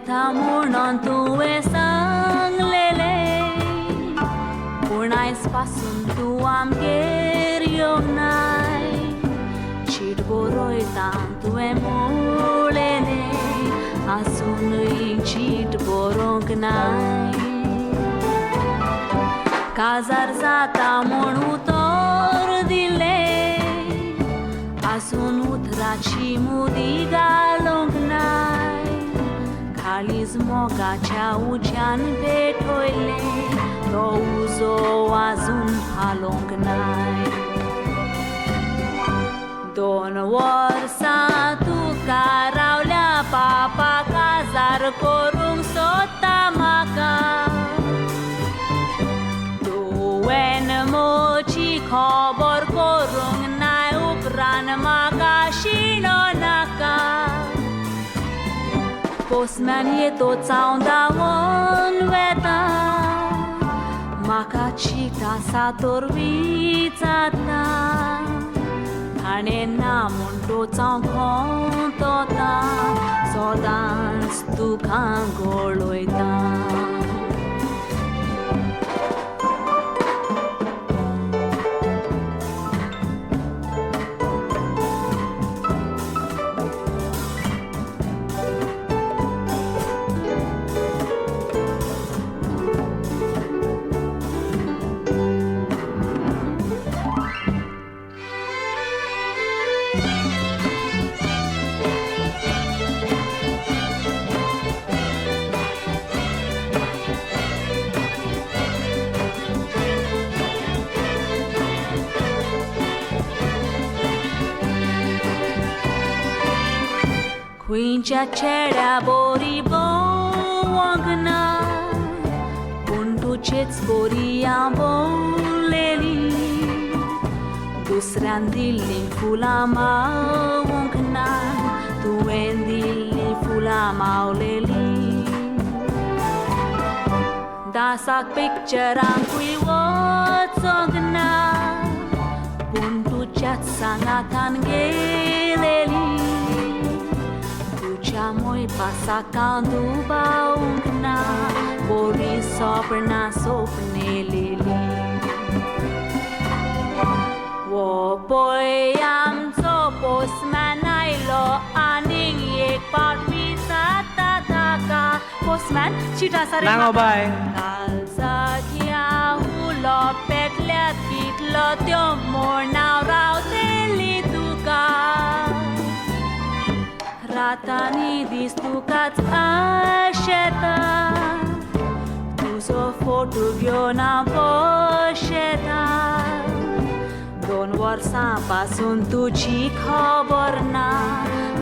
येता म्हणून तुवें सांगलेलें, पूण आयज पासून तूं आमगेर येवंक नाय. चीट बरयता तुवें म्हणलेलें, आजूनय चीट बरोवंक नाय. काजार जाता म्हूण उतर दिलें, आजून उतराची मुदी घालूंक नाय. काळीज मोगाच्या उज्यान पेटयलें, तो उजो आजून हालोवंक नाय. 2 वर्सां तुका रावल्या पापा, काजार करूंक सोदता म्हाका. तुवें म्हजी खबर करूंक नाय, उपरांत म्हाका शिणो नाका. पोस्टमॅन येतो चाव धांवून वेता, म्हाका चीट आसा तर विचारता. ताणें ना म्हूण टोचाव खोंतोता, सदांच तुका गळयता. खंयच्या चेड्या बरी भोंवंक ना, पूण तुजेच बरी हांव भोंवलेली. दुसऱ्यान दिल्लीं फुलां मावूंक ना, तुवें दिल्लीं फुलां मावलेली. डांसाक पिक्चरांकूय वचोंक ना, पूण तुज्याच सांगातान गेलेली. तुज्या मोयपासाक हांव दुबावंक ना, बरी सपनां सोपनेलेली. वो पळय आमचो पोस्टमॅन आयलो, आनीक एक पावट विचारता ताका. पोस्टमॅन चीट आसा रे बाय. काळजाक हांव उलो पेटल्यात कितलो त्यो म्हूण हांव रावतली तुका. रातांनी दीस तुकाच आशेता, तुजो फोटो घेवन हांव पोशेता. 2 वर्सां पासून तुजी खबर ना,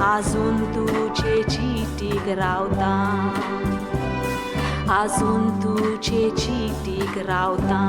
आजून तुजे चिटीक रावता. आजून तुजे चिटीक रावता.